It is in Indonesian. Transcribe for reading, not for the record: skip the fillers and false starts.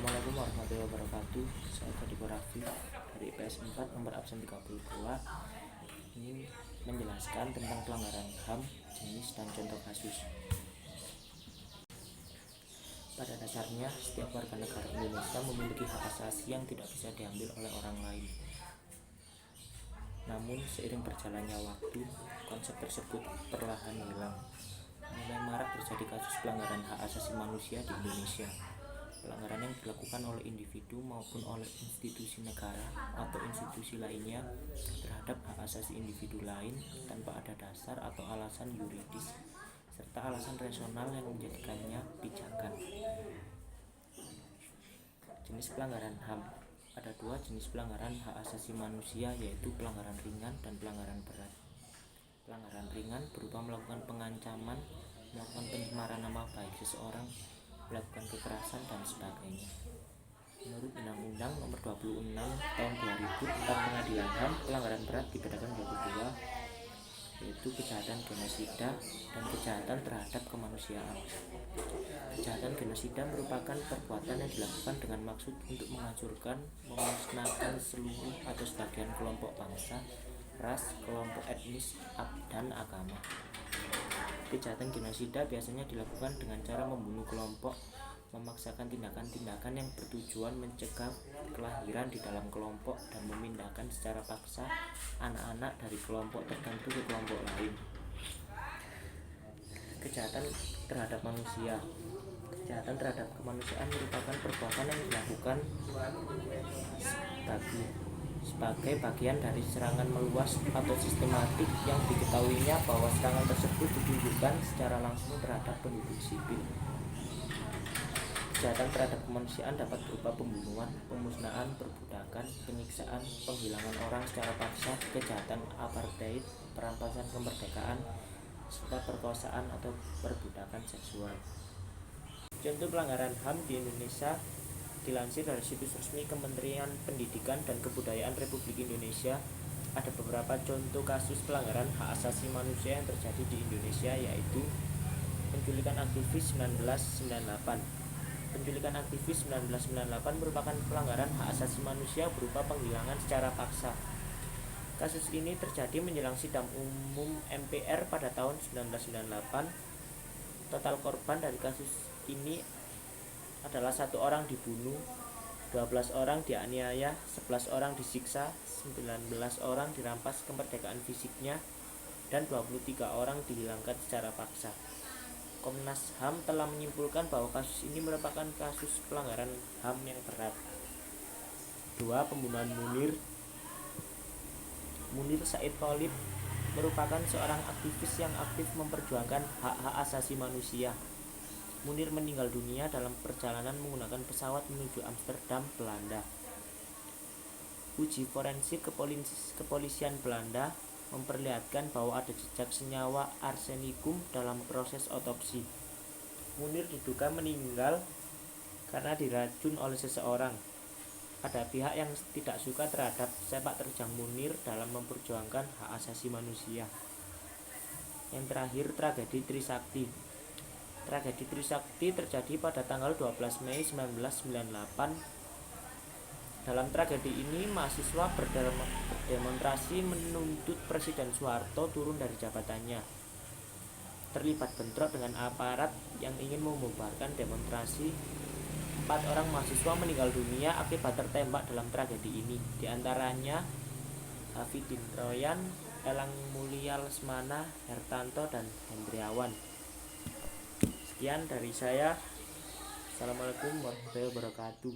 Assalamualaikum warahmatullahi wabarakatuh. Saya Tadi Raffi dari IPS 4 nomor absen 32 ingin menjelaskan tentang pelanggaran HAM, jenis dan contoh kasus. Pada dasarnya, setiap warga negara Indonesia memiliki hak asasi yang tidak bisa diambil oleh orang lain. Namun, seiring berjalannya waktu, konsep tersebut perlahan hilang. Mulai marak terjadi kasus pelanggaran hak asasi manusia di Indonesia. Pelanggaran yang dilakukan oleh individu maupun oleh institusi negara atau institusi lainnya terhadap hak asasi individu lain tanpa ada dasar atau alasan yuridis serta alasan rasional yang menjadikannya pijakan. Jenis pelanggaran HAM. Ada dua jenis pelanggaran hak asasi manusia, yaitu pelanggaran ringan dan pelanggaran berat. Pelanggaran ringan berupa melakukan pengancaman, melakukan pencemaran nama baik seseorang, melakukan kekerasan dan sebagainya. Menurut Undang-Undang Nomor 26 Tahun 2000 tentang Pengadilan HAM, pelanggaran berat dibedakan menjadi dua, yaitu kejahatan genosida dan kejahatan terhadap kemanusiaan. Kejahatan genosida merupakan perbuatan yang dilakukan dengan maksud untuk menghancurkan, memusnahkan seluruh atau sebagian kelompok bangsa, ras, kelompok etnis, dan agama. Kejahatan genosida biasanya dilakukan dengan cara membunuh kelompok, memaksakan tindakan-tindakan yang bertujuan mencegah kelahiran di dalam kelompok dan memindahkan secara paksa anak-anak dari kelompok tertentu ke kelompok lain. Kejahatan terhadap manusia. Kejahatan terhadap kemanusiaan merupakan perbuatan yang dilakukan sebagai bagian dari serangan meluas atau sistematik yang diketahuinya bahwa serangan tersebut ditujukan secara langsung terhadap penduduk sipil. Kejahatan terhadap kemanusiaan dapat berupa pembunuhan, pemusnahan, perbudakan, penyiksaan, penghilangan orang secara paksa, kejahatan apartheid, perampasan kemerdekaan, serta perkosaan atau perbudakan seksual. Contoh pelanggaran HAM di Indonesia dilansir dari situs resmi Kementerian Pendidikan dan Kebudayaan Republik Indonesia. Ada beberapa contoh kasus pelanggaran hak asasi manusia yang terjadi di Indonesia, yaitu penculikan aktivis 1998. Penculikan aktivis 1998 merupakan pelanggaran hak asasi manusia berupa penghilangan secara paksa. Kasus ini terjadi menjelang sidang umum MPR pada tahun 1998. Total korban dari kasus ini adalah 1 orang dibunuh, 12 orang dianiaya, 11 orang disiksa, 19 orang dirampas kemerdekaan fisiknya, dan 23 orang dihilangkan secara paksa. Komnas HAM telah menyimpulkan bahwa kasus ini merupakan kasus pelanggaran HAM yang berat. 2. Pembunuhan Munir. Munir Said Tholib merupakan seorang aktivis yang aktif memperjuangkan hak-hak asasi manusia. Munir meninggal dunia dalam perjalanan menggunakan pesawat menuju Amsterdam, Belanda. Uji forensik kepolisian Belanda memperlihatkan bahwa ada jejak senyawa arsenikum dalam proses otopsi. Munir diduga meninggal karena diracun oleh seseorang. Ada pihak yang tidak suka terhadap sepak terjang Munir dalam memperjuangkan hak asasi manusia. Yang terakhir, tragedi Trisakti. Tragedi Trisakti terjadi pada tanggal 12 Mei 1998. Dalam tragedi ini, mahasiswa berdemonstrasi menuntut Presiden Soeharto turun dari jabatannya. Terlibat bentrok dengan aparat yang ingin membubarkan demonstrasi. 4 orang mahasiswa meninggal dunia akibat tertembak dalam tragedi ini. Di antaranya Hafidin Royan, Elang Mulia Lesmana, Hertanto, dan Hendriawan. Sekian dari saya. Assalamualaikum warahmatullahi wabarakatuh.